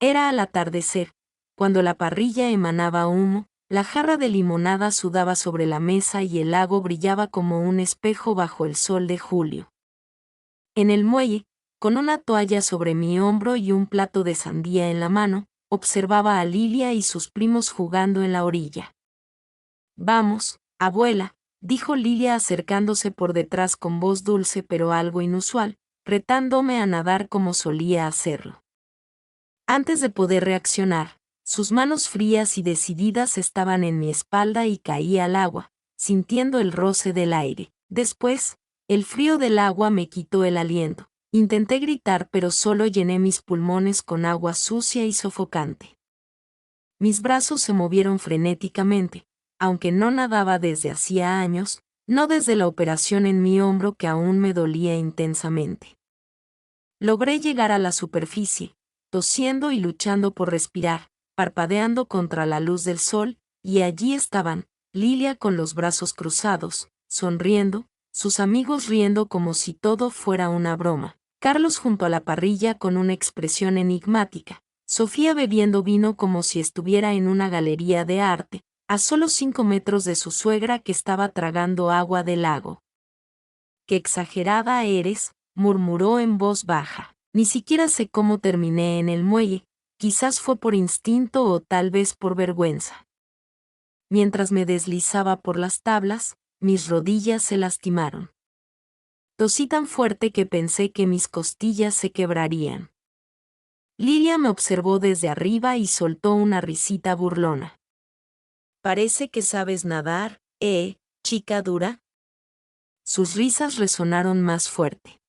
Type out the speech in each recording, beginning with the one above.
Era al atardecer, cuando la parrilla emanaba humo, la jarra de limonada sudaba sobre la mesa y el lago brillaba como un espejo bajo el sol de julio. En el muelle, con una toalla sobre mi hombro y un plato de sandía en la mano, observaba a Lilia y sus primos jugando en la orilla. «Vamos, abuela», dijo Lilia acercándose por detrás con voz dulce pero algo inusual, retándome a nadar como solía hacerlo. Antes de poder reaccionar, sus manos frías y decididas estaban en mi espalda y caí al agua, sintiendo el roce del aire. Después, el frío del agua me quitó el aliento. Intenté gritar pero solo llené mis pulmones con agua sucia y sofocante. Mis brazos se movieron frenéticamente, aunque no nadaba desde hacía años, no desde la operación en mi hombro que aún me dolía intensamente. Logré llegar a la superficie, tosiendo y luchando por respirar, parpadeando contra la luz del sol, y allí estaban, Lilia con los brazos cruzados, sonriendo, sus amigos riendo como si todo fuera una broma, Carlos junto a la parrilla con una expresión enigmática, Sofía bebiendo vino como si estuviera en una galería de arte, a solo 5 metros de su suegra que estaba tragando agua del lago. «Qué exagerada eres», murmuró en voz baja. Ni siquiera sé cómo terminé en el muelle, quizás fue por instinto o tal vez por vergüenza. Mientras me deslizaba por las tablas, mis rodillas se lastimaron. Tosí tan fuerte que pensé que mis costillas se quebrarían. Lilia me observó desde arriba y soltó una risita burlona. «Parece que sabes nadar, chica dura». Sus risas resonaron más fuerte.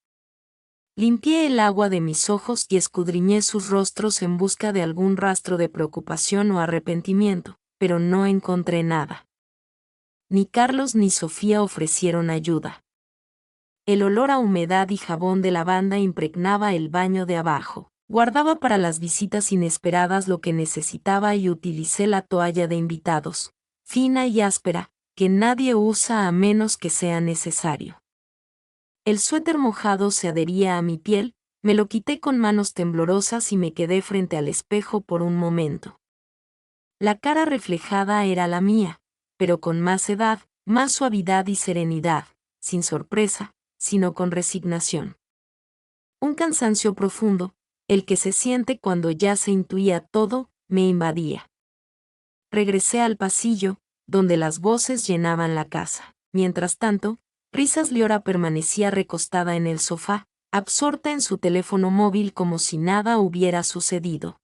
Limpié el agua de mis ojos y escudriñé sus rostros en busca de algún rastro de preocupación o arrepentimiento, pero no encontré nada. Ni Carlos ni Sofía ofrecieron ayuda. El olor a humedad y jabón de lavanda impregnaba el baño de abajo. Guardaba para las visitas inesperadas lo que necesitaba y utilicé la toalla de invitados, fina y áspera, que nadie usa a menos que sea necesario. El suéter mojado se adhería a mi piel, me lo quité con manos temblorosas y me quedé frente al espejo por un momento. La cara reflejada era la mía, pero con más edad, más suavidad y serenidad, sin sorpresa, sino con resignación. Un cansancio profundo, el que se siente cuando ya se intuía todo, me invadía. Regresé al pasillo, donde las voces llenaban la casa. Mientras tanto, Risas Liora permanecía recostada en el sofá, absorta en su teléfono móvil como si nada hubiera sucedido.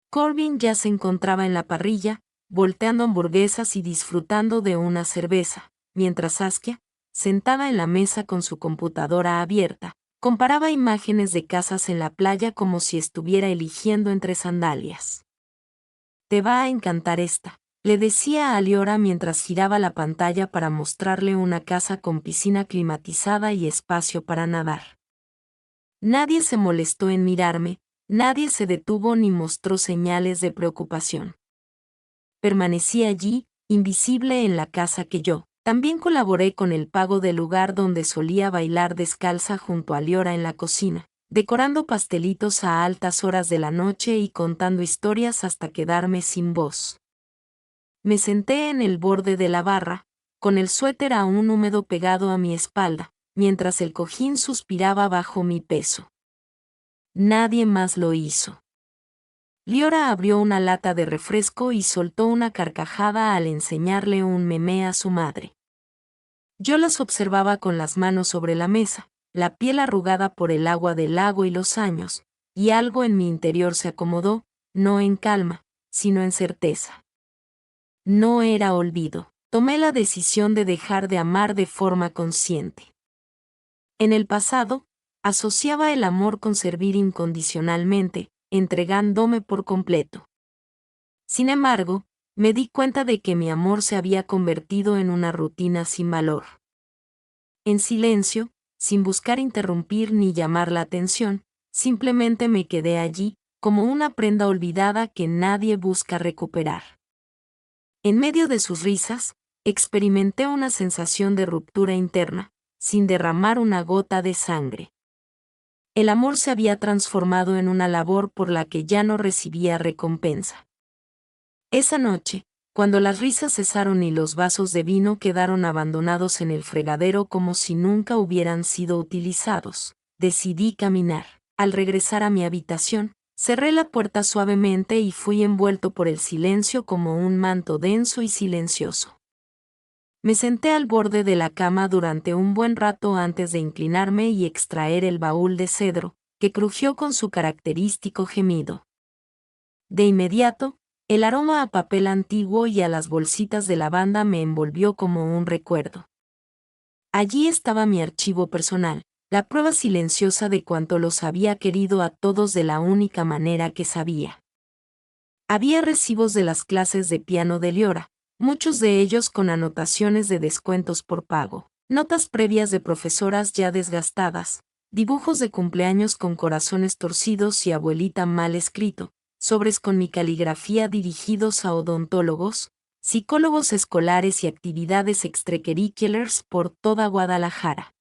Corbin ya se encontraba en la parrilla, volteando hamburguesas y disfrutando de una cerveza, mientras Saskia, sentada en la mesa con su computadora abierta, comparaba imágenes de casas en la playa como si estuviera eligiendo entre sandalias. «Te va a encantar esta», le decía a Liora mientras giraba la pantalla para mostrarle una casa con piscina climatizada y espacio para nadar. Nadie se molestó en mirarme, nadie se detuvo ni mostró señales de preocupación. Permanecí allí, invisible en la casa que yo. También colaboré con el pago del lugar donde solía bailar descalza junto a Liora en la cocina, decorando pastelitos a altas horas de la noche y contando historias hasta quedarme sin voz. Me senté en el borde de la barra, con el suéter aún húmedo pegado a mi espalda, mientras el cojín suspiraba bajo mi peso. Nadie más lo hizo. Liora abrió una lata de refresco y soltó una carcajada al enseñarle un memé a su madre. Yo las observaba con las manos sobre la mesa, la piel arrugada por el agua del lago y los años, y algo en mi interior se acomodó, no en calma, sino en certeza. No era olvido. Tomé la decisión de dejar de amar de forma consciente. En el pasado, asociaba el amor con servir incondicionalmente, entregándome por completo. Sin embargo, me di cuenta de que mi amor se había convertido en una rutina sin valor. En silencio, sin buscar interrumpir ni llamar la atención, simplemente me quedé allí, como una prenda olvidada que nadie busca recuperar. En medio de sus risas, experimenté una sensación de ruptura interna, sin derramar una gota de sangre. El amor se había transformado en una labor por la que ya no recibía recompensa. Esa noche, cuando las risas cesaron y los vasos de vino quedaron abandonados en el fregadero como si nunca hubieran sido utilizados, decidí caminar. Al regresar a mi habitación, cerré la puerta suavemente y fui envuelto por el silencio como un manto denso y silencioso. Me senté al borde de la cama durante un buen rato antes de inclinarme y extraer el baúl de cedro, que crujió con su característico gemido. De inmediato, el aroma a papel antiguo y a las bolsitas de lavanda me envolvió como un recuerdo. Allí estaba mi archivo personal, la prueba silenciosa de cuánto los había querido a todos de la única manera que sabía. Había recibos de las clases de piano de Liora, muchos de ellos con anotaciones de descuentos por pago, notas previas de profesoras ya desgastadas, dibujos de cumpleaños con corazones torcidos y abuelita mal escrito, sobres con mi caligrafía dirigidos a odontólogos, psicólogos escolares y actividades extracurriculars por toda Guadalajara.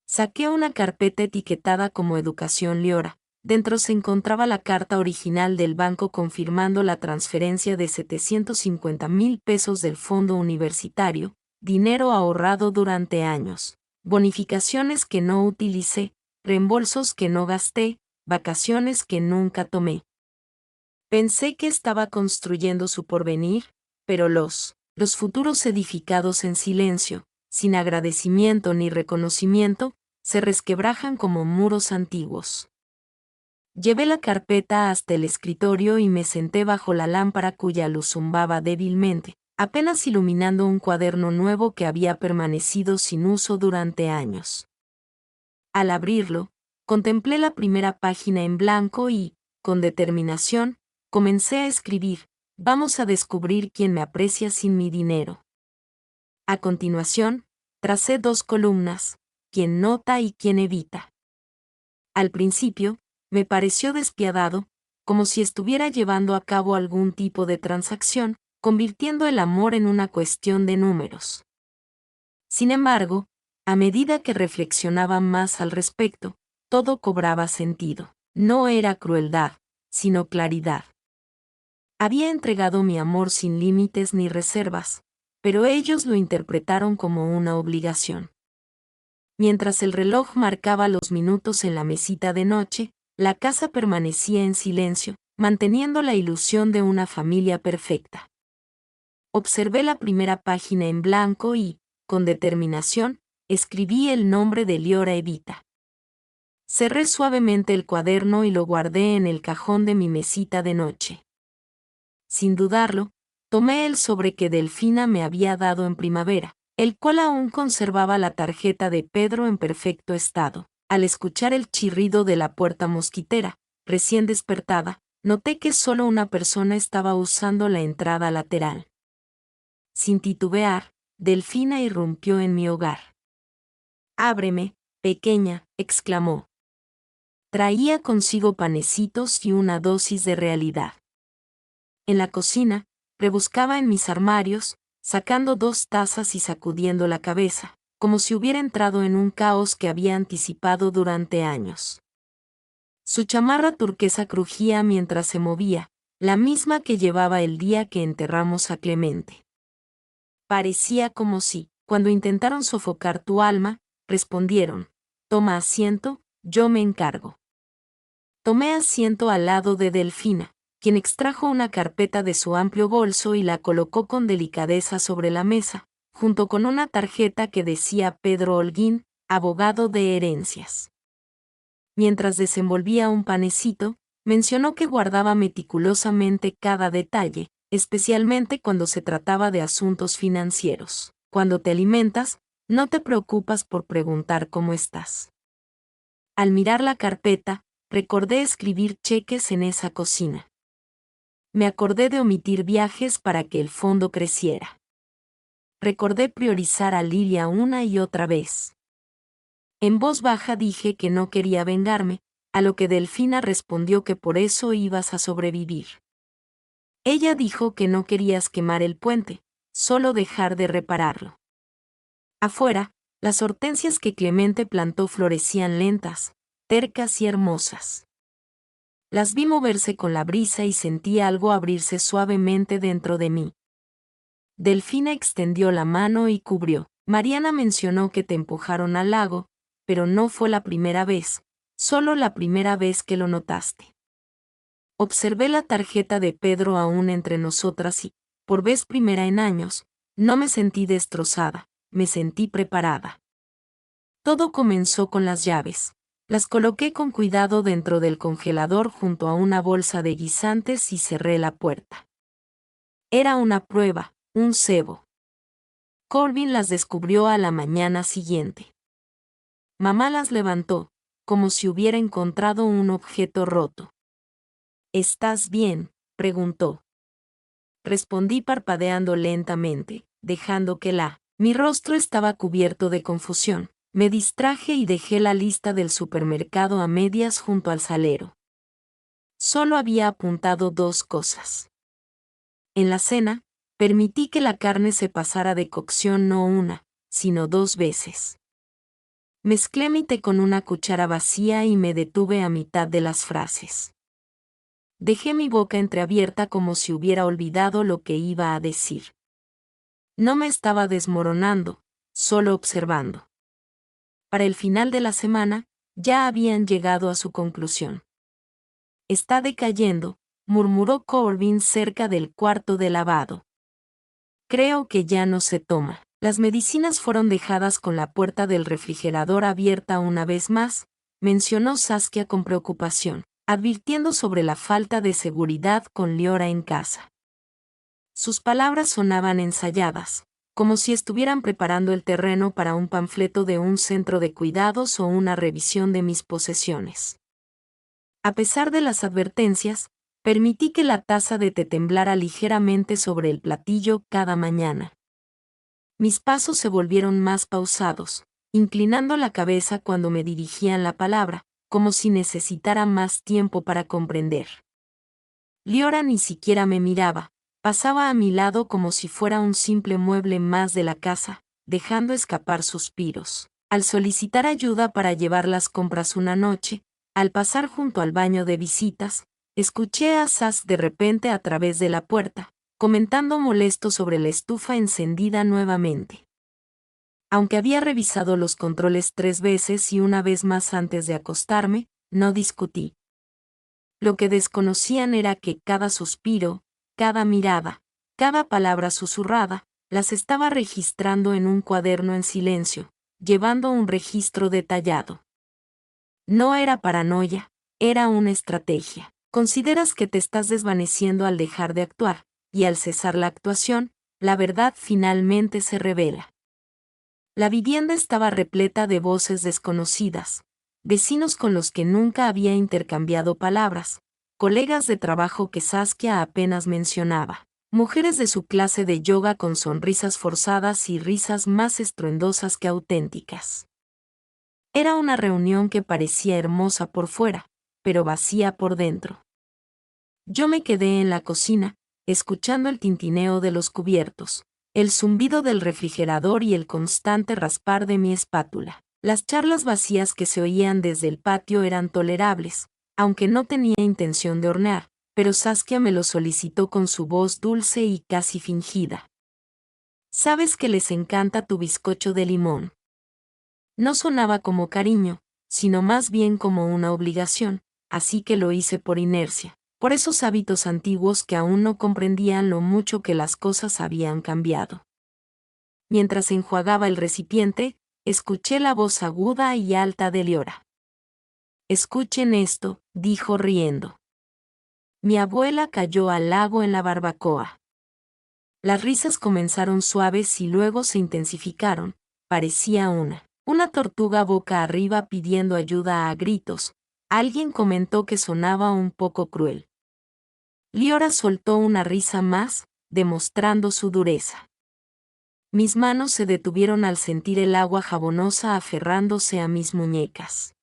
Saqué una carpeta etiquetada como Educación Liora. Dentro se encontraba la carta original del banco confirmando la transferencia de 750,000 pesos del fondo universitario, dinero ahorrado durante años, bonificaciones que no utilicé, reembolsos que no gasté, vacaciones que nunca tomé. Pensé que estaba construyendo su porvenir, pero los futuros edificados en silencio, sin agradecimiento ni reconocimiento, se resquebrajan como muros antiguos. Llevé la carpeta hasta el escritorio y me senté bajo la lámpara cuya luz zumbaba débilmente, apenas iluminando un cuaderno nuevo que había permanecido sin uso durante años. Al abrirlo, contemplé la primera página en blanco y, con determinación, comencé a escribir: vamos a descubrir quién me aprecia sin mi dinero. A continuación, tracé 2 columnas: quién nota y quién evita. Al principio, me pareció despiadado, como si estuviera llevando a cabo algún tipo de transacción, convirtiendo el amor en una cuestión de números. Sin embargo, a medida que reflexionaba más al respecto, todo cobraba sentido. No era crueldad, sino claridad. Había entregado mi amor sin límites ni reservas, pero ellos lo interpretaron como una obligación. Mientras el reloj marcaba los minutos en la mesita de noche, la casa permanecía en silencio, manteniendo la ilusión de una familia perfecta. Observé la primera página en blanco y, con determinación, escribí el nombre de Liora Evita. Cerré suavemente el cuaderno y lo guardé en el cajón de mi mesita de noche. Sin dudarlo, tomé el sobre que Delfina me había dado en primavera, el cual aún conservaba la tarjeta de Pedro en perfecto estado. Al escuchar el chirrido de la puerta mosquitera, recién despertada, noté que solo una persona estaba usando la entrada lateral. Sin titubear, Delfina irrumpió en mi hogar. «Ábreme, pequeña», exclamó. Traía consigo panecitos y una dosis de realidad. En la cocina, rebuscaba en mis armarios, sacando 2 tazas y sacudiendo la cabeza, como si hubiera entrado en un caos que había anticipado durante años. Su chamarra turquesa crujía mientras se movía, la misma que llevaba el día que enterramos a Clemente. Parecía como si, cuando intentaron sofocar tu alma, respondieron: «Toma asiento, yo me encargo». Tomé asiento al lado de Delfina, quien extrajo una carpeta de su amplio bolso y la colocó con delicadeza sobre la mesa, junto con una tarjeta que decía Pedro Holguín, abogado de herencias. Mientras desenvolvía un panecito, mencionó que guardaba meticulosamente cada detalle, especialmente cuando se trataba de asuntos financieros. Cuando te alimentas, no te preocupas por preguntar cómo estás. Al mirar la carpeta, recordé escribir cheques en esa cocina. Me acordé de omitir viajes para que el fondo creciera. Recordé priorizar a Lilia una y otra vez. En voz baja dije que no quería vengarme, a lo que Delfina respondió que por eso ibas a sobrevivir. Ella dijo que no querías quemar el puente, solo dejar de repararlo. Afuera, las hortensias que Clemente plantó florecían lentas, tercas y hermosas. Las vi moverse con la brisa y sentí algo abrirse suavemente dentro de mí. Delfina extendió la mano y cubrió. Mariana mencionó que te empujaron al lago, pero no fue la primera vez, solo la primera vez que lo notaste. Observé la tarjeta de Pedro aún entre nosotras y, por vez primera en años, no me sentí destrozada, me sentí preparada. Todo comenzó con las llaves. Las coloqué con cuidado dentro del congelador junto a una bolsa de guisantes y cerré la puerta. Era una prueba, un cebo. Corbin las descubrió a la mañana siguiente. Mamá las levantó, como si hubiera encontrado un objeto roto. ¿Estás bien?, preguntó. Respondí parpadeando lentamente, dejando que mi rostro estaba cubierto de confusión. Me distraje y dejé la lista del supermercado a medias junto al salero. Solo había apuntado 2 cosas. En la cena, permití que la carne se pasara de cocción no una, sino 2 veces. Mezclé mi té con una cuchara vacía y me detuve a mitad de las frases. Dejé mi boca entreabierta como si hubiera olvidado lo que iba a decir. No me estaba desmoronando, solo observando. Para el final de la semana, ya habían llegado a su conclusión. Está decayendo, murmuró Corbin cerca del cuarto de lavado. Creo que ya no se toma. Las medicinas fueron dejadas con la puerta del refrigerador abierta una vez más, mencionó Saskia con preocupación, advirtiendo sobre la falta de seguridad con Liora en casa. Sus palabras sonaban ensayadas, como si estuvieran preparando el terreno para un panfleto de un centro de cuidados o una revisión de mis posesiones. A pesar de las advertencias, permití que la taza de té temblara ligeramente sobre el platillo cada mañana. Mis pasos se volvieron más pausados, inclinando la cabeza cuando me dirigían la palabra, como si necesitara más tiempo para comprender. Liora ni siquiera me miraba, pasaba a mi lado como si fuera un simple mueble más de la casa, dejando escapar suspiros. Al solicitar ayuda para llevar las compras una noche, al pasar junto al baño de visitas, escuché a Sas de repente a través de la puerta, comentando molesto sobre la estufa encendida nuevamente. Aunque había revisado los controles 3 veces y una vez más antes de acostarme, no discutí. Lo que desconocían era que cada suspiro, cada mirada, cada palabra susurrada, las estaba registrando en un cuaderno en silencio, llevando un registro detallado. No era paranoia, era una estrategia. Consideras que te estás desvaneciendo al dejar de actuar, y al cesar la actuación, la verdad finalmente se revela. La vivienda estaba repleta de voces desconocidas, vecinos con los que nunca había intercambiado palabras, colegas de trabajo que Saskia apenas mencionaba, mujeres de su clase de yoga con sonrisas forzadas y risas más estruendosas que auténticas. Era una reunión que parecía hermosa por fuera, pero vacía por dentro. Yo me quedé en la cocina, escuchando el tintineo de los cubiertos, el zumbido del refrigerador y el constante raspar de mi espátula. Las charlas vacías que se oían desde el patio eran tolerables, aunque no tenía intención de hornear, pero Saskia me lo solicitó con su voz dulce y casi fingida. Sabes que les encanta tu bizcocho de limón. No sonaba como cariño, sino más bien como una obligación, así que lo hice por inercia, por esos hábitos antiguos que aún no comprendían lo mucho que las cosas habían cambiado. Mientras enjuagaba el recipiente, escuché la voz aguda y alta de Liora. Escuchen esto, dijo riendo. Mi abuela cayó al lago en la barbacoa. Las risas comenzaron suaves y luego se intensificaron, parecía una tortuga boca arriba pidiendo ayuda a gritos. Alguien comentó que sonaba un poco cruel. Liora soltó una risa más, demostrando su dureza. Mis manos se detuvieron al sentir el agua jabonosa aferrándose a mis muñecas.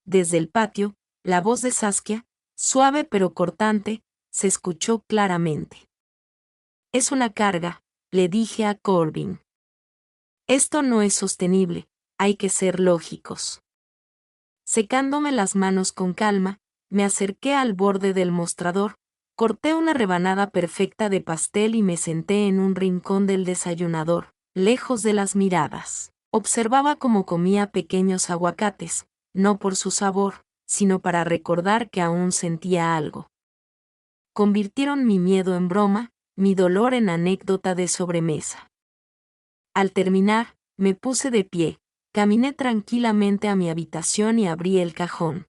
Desde el patio, la voz de Saskia, suave pero cortante, se escuchó claramente. Es una carga, le dije a Corbin. Esto no es sostenible, hay que ser lógicos. Secándome las manos con calma, me acerqué al borde del mostrador, corté una rebanada perfecta de pastel y me senté en un rincón del desayunador, lejos de las miradas. Observaba cómo comía pequeños aguacates, no por su sabor, sino para recordar que aún sentía algo. Convirtieron mi miedo en broma, mi dolor en anécdota de sobremesa. Al terminar, me puse de pie, caminé tranquilamente a mi habitación y abrí el cajón.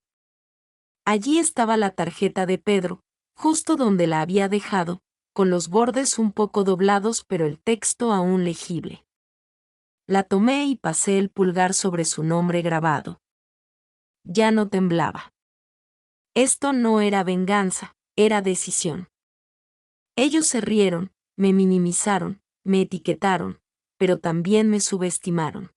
Allí estaba la tarjeta de Pedro, justo donde la había dejado, con los bordes un poco doblados pero el texto aún legible. La tomé y pasé el pulgar sobre su nombre grabado. Ya no temblaba. Esto no era venganza, era decisión. Ellos se rieron, me minimizaron, me etiquetaron, pero también me subestimaron.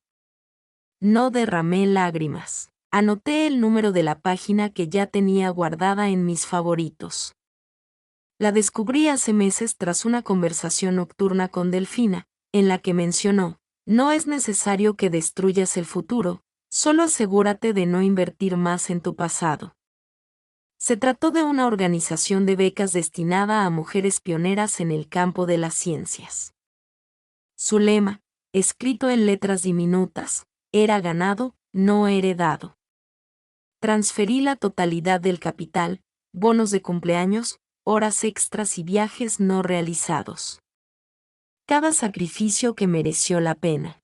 No derramé lágrimas. Anoté el número de la página que ya tenía guardada en mis favoritos. La descubrí hace meses tras una conversación nocturna con Delfina, en la que mencionó: no es necesario que destruyas el futuro, solo asegúrate de no invertir más en tu pasado. Se trató de una organización de becas destinada a mujeres pioneras en el campo de las ciencias. Su lema, escrito en letras diminutas, era ganado, no heredado. Transferí la totalidad del capital, bonos de cumpleaños, horas extras y viajes no realizados. Cada sacrificio que mereció la pena.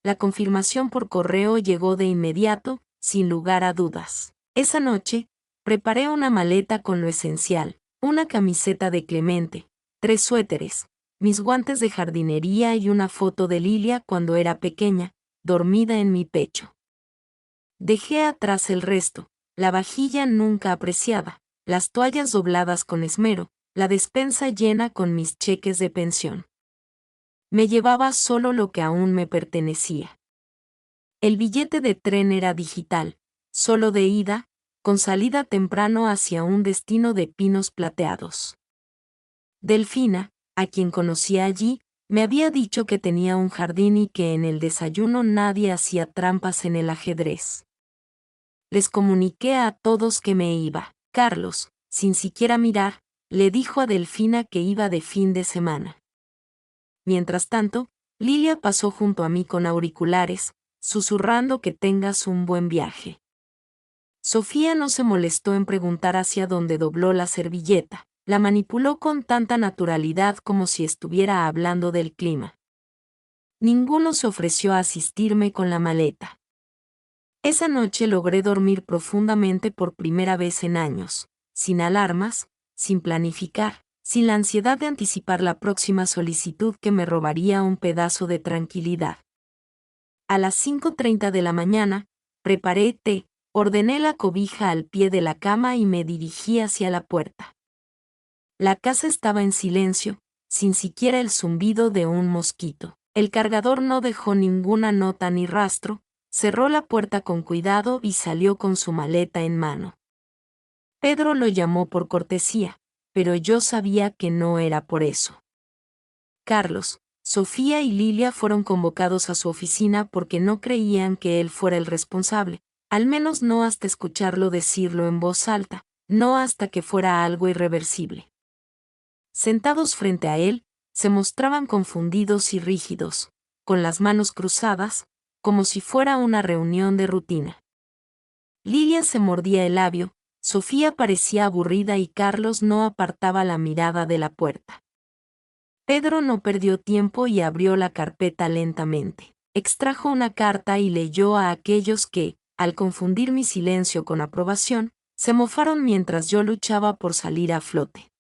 La confirmación por correo llegó de inmediato, sin lugar a dudas. Esa noche, preparé una maleta con lo esencial: una camiseta de Clemente, 3 suéteres, mis guantes de jardinería y una foto de Lilia cuando era pequeña, dormida en mi pecho. Dejé atrás el resto: la vajilla nunca apreciada, las toallas dobladas con esmero, la despensa llena con mis cheques de pensión. Me llevaba solo lo que aún me pertenecía. El billete de tren era digital, solo de ida, con salida temprano hacia un destino de pinos plateados. Delfina, a quien conocía allí, me había dicho que tenía un jardín y que en el desayuno nadie hacía trampas en el ajedrez. Les comuniqué a todos que me iba. Carlos, sin siquiera mirar, le dijo a Delfina que iba de fin de semana. Mientras tanto, Lilia pasó junto a mí con auriculares, susurrando que tengas un buen viaje. Sofía no se molestó en preguntar hacia dónde dobló la servilleta, la manipuló con tanta naturalidad como si estuviera hablando del clima. Ninguno se ofreció a asistirme con la maleta. Esa noche logré dormir profundamente por primera vez en años, sin alarmas, sin planificar, sin la ansiedad de anticipar la próxima solicitud que me robaría un pedazo de tranquilidad. A las 5:30 de la mañana, preparé té, ordené la cobija al pie de la cama y me dirigí hacia la puerta. La casa estaba en silencio, sin siquiera el zumbido de un mosquito. El cargador no dejó ninguna nota ni rastro, cerró la puerta con cuidado y salió con su maleta en mano. Pedro lo llamó por cortesía, pero yo sabía que no era por eso. Carlos, Sofía y Lilia fueron convocados a su oficina porque no creían que él fuera el responsable, al menos no hasta escucharlo decirlo en voz alta, no hasta que fuera algo irreversible. Sentados frente a él, se mostraban confundidos y rígidos, con las manos cruzadas, como si fuera una reunión de rutina. Lilia se mordía el labio, Sofía parecía aburrida y Carlos no apartaba la mirada de la puerta. Pedro no perdió tiempo y abrió la carpeta lentamente. Extrajo una carta y leyó a aquellos que, al confundir mi silencio con aprobación, se mofaron mientras yo luchaba por salir a flote.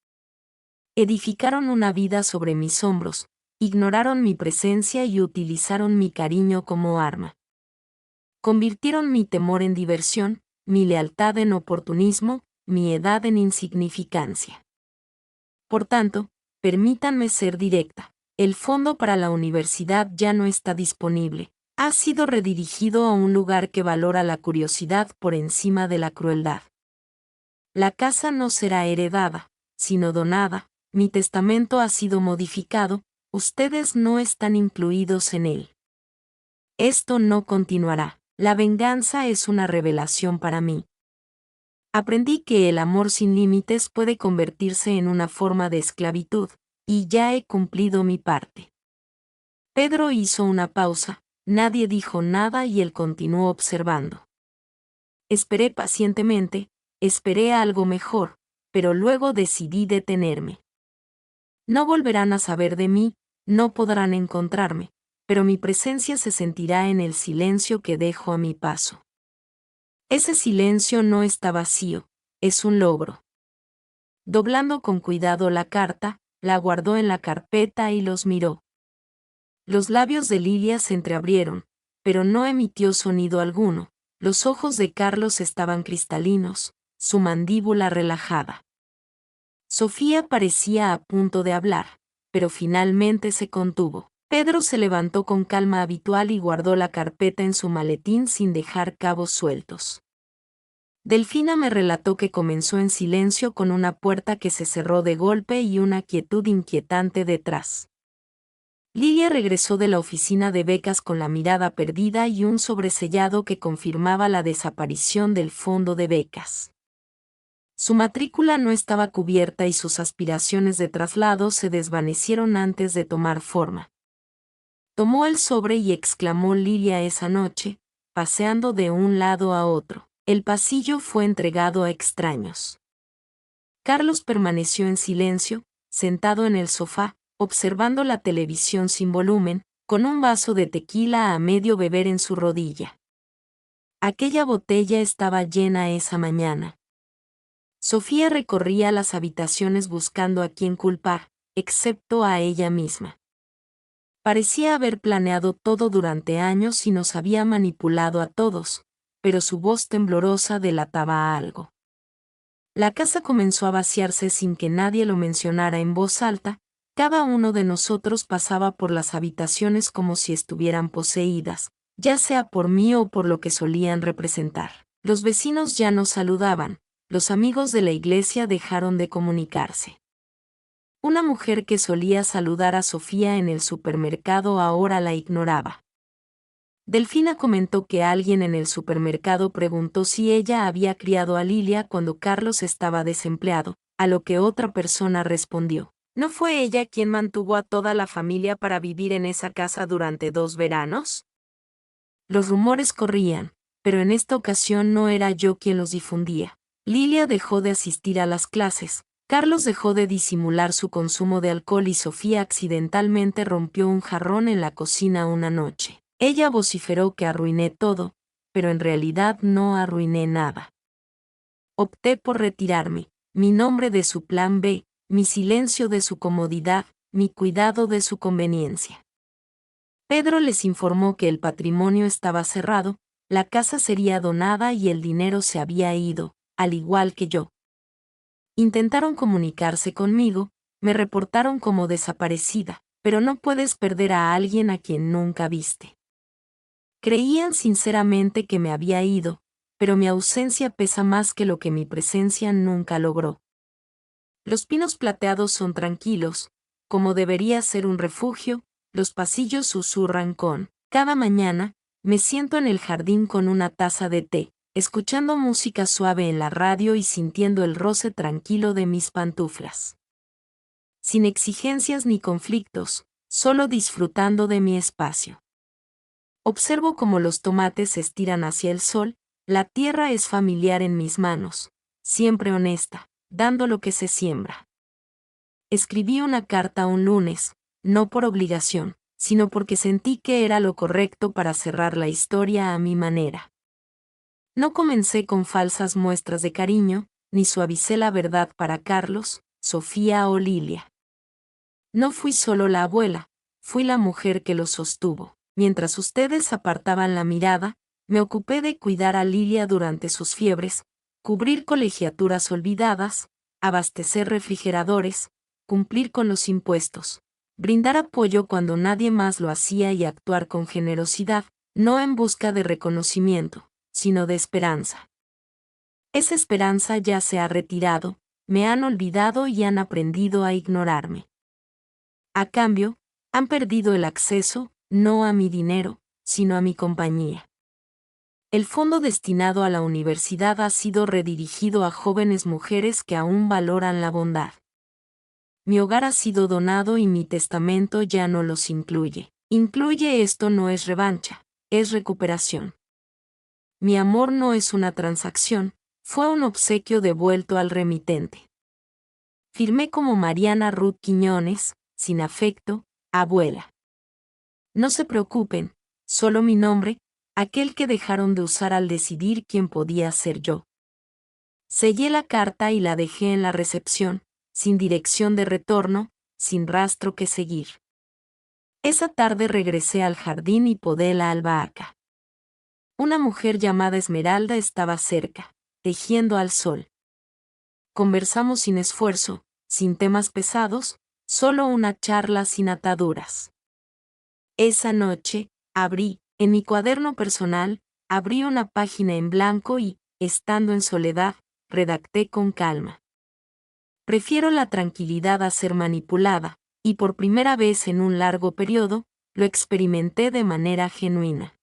Edificaron una vida sobre mis hombros, ignoraron mi presencia y utilizaron mi cariño como arma. Convirtieron mi temor en diversión, mi lealtad en oportunismo, mi edad en insignificancia. Por tanto, permítanme ser directa: el fondo para la universidad ya no está disponible, ha sido redirigido a un lugar que valora la curiosidad por encima de la crueldad. La casa no será heredada, sino donada, mi testamento ha sido modificado, ustedes no están incluidos en él. Esto no continuará. La venganza es una revelación para mí. Aprendí que el amor sin límites puede convertirse en una forma de esclavitud, y ya he cumplido mi parte. Pedro hizo una pausa, nadie dijo nada y él continuó observando. Esperé pacientemente, esperé algo mejor, pero luego decidí detenerme. No volverán a saber de mí, no podrán encontrarme, pero mi presencia se sentirá en el silencio que dejo a mi paso. Ese silencio no está vacío, es un logro. Doblando con cuidado la carta, la guardó en la carpeta y los miró. Los labios de Lilia se entreabrieron, pero no emitió sonido alguno. Los ojos de Carlos estaban cristalinos, su mandíbula relajada. Sofía parecía a punto de hablar, pero finalmente se contuvo. Pedro se levantó con calma habitual y guardó la carpeta en su maletín sin dejar cabos sueltos. Delfina me relató que comenzó en silencio con una puerta que se cerró de golpe y una quietud inquietante detrás. Lilia regresó de la oficina de becas con la mirada perdida y un sobresellado que confirmaba la desaparición del fondo de becas. Su matrícula no estaba cubierta y sus aspiraciones de traslado se desvanecieron antes de tomar forma. Tomó el sobre y exclamó Lilia esa noche, paseando de un lado a otro. El pasillo fue entregado a extraños. Carlos permaneció en silencio, sentado en el sofá, observando la televisión sin volumen, con un vaso de tequila a medio beber en su rodilla. Aquella botella estaba llena esa mañana. Sofía recorría las habitaciones buscando a quién culpar, excepto a ella misma. Parecía haber planeado todo durante años y nos había manipulado a todos, pero su voz temblorosa delataba algo. La casa comenzó a vaciarse sin que nadie lo mencionara en voz alta, cada uno de nosotros pasaba por las habitaciones como si estuvieran poseídas, ya sea por mí o por lo que solían representar. Los vecinos ya no saludaban, los amigos de la iglesia dejaron de comunicarse. Una mujer que solía saludar a Sofía en el supermercado ahora la ignoraba. Delfina comentó que alguien en el supermercado preguntó si ella había criado a Lilia cuando Carlos estaba desempleado, a lo que otra persona respondió: ¿no fue ella quien mantuvo a toda la familia para vivir en esa casa durante 2 veranos? Los rumores corrían, pero en esta ocasión no era yo quien los difundía. Lilia dejó de asistir a las clases, Carlos dejó de disimular su consumo de alcohol y Sofía accidentalmente rompió un jarrón en la cocina una noche. Ella vociferó que arruiné todo, pero en realidad no arruiné nada. Opté por retirarme, mi nombre de su plan B, mi silencio de su comodidad, mi cuidado de su conveniencia. Pedro les informó que el patrimonio estaba cerrado, la casa sería donada y el dinero se había ido, al igual que yo. Intentaron comunicarse conmigo, me reportaron como desaparecida, pero no puedes perder a alguien a quien nunca viste. Creían sinceramente que me había ido, pero mi ausencia pesa más que lo que mi presencia nunca logró. Los pinos plateados son tranquilos, como debería ser un refugio, los pasillos susurran con. Cada mañana, me siento en el jardín con una taza de té, escuchando música suave en la radio y sintiendo el roce tranquilo de mis pantuflas. Sin exigencias ni conflictos, solo disfrutando de mi espacio. Observo cómo los tomates se estiran hacia el sol, la tierra es familiar en mis manos, siempre honesta, dando lo que se siembra. Escribí una carta un lunes, no por obligación, sino porque sentí que era lo correcto para cerrar la historia a mi manera. No comencé con falsas muestras de cariño, ni suavicé la verdad para Carlos, Sofía o Lilia. No fui solo la abuela, fui la mujer que los sostuvo. Mientras ustedes apartaban la mirada, me ocupé de cuidar a Lilia durante sus fiebres, cubrir colegiaturas olvidadas, abastecer refrigeradores, cumplir con los impuestos, brindar apoyo cuando nadie más lo hacía y actuar con generosidad, no en busca de reconocimiento, sino de esperanza. Esa esperanza ya se ha retirado, me han olvidado y han aprendido a ignorarme. A cambio, han perdido el acceso, no a mi dinero, sino a mi compañía. El fondo destinado a la universidad ha sido redirigido a jóvenes mujeres que aún valoran la bondad. Mi hogar ha sido donado y mi testamento ya no los incluye. Incluye esto no es revancha, es recuperación. Mi amor no es una transacción, fue un obsequio devuelto al remitente. Firmé como Mariana Ruth Quiñones, sin afecto, abuela. No se preocupen, solo mi nombre, aquel que dejaron de usar al decidir quién podía ser yo. Sellé la carta y la dejé en la recepción, sin dirección de retorno, sin rastro que seguir. Esa tarde regresé al jardín y podé la albahaca. Una mujer llamada Esmeralda estaba cerca, tejiendo al sol. Conversamos sin esfuerzo, sin temas pesados, solo una charla sin ataduras. Esa noche, en mi cuaderno personal, abrí una página en blanco y, estando en soledad, redacté con calma. Prefiero la tranquilidad a ser manipulada, y por primera vez en un largo periodo, lo experimenté de manera genuina.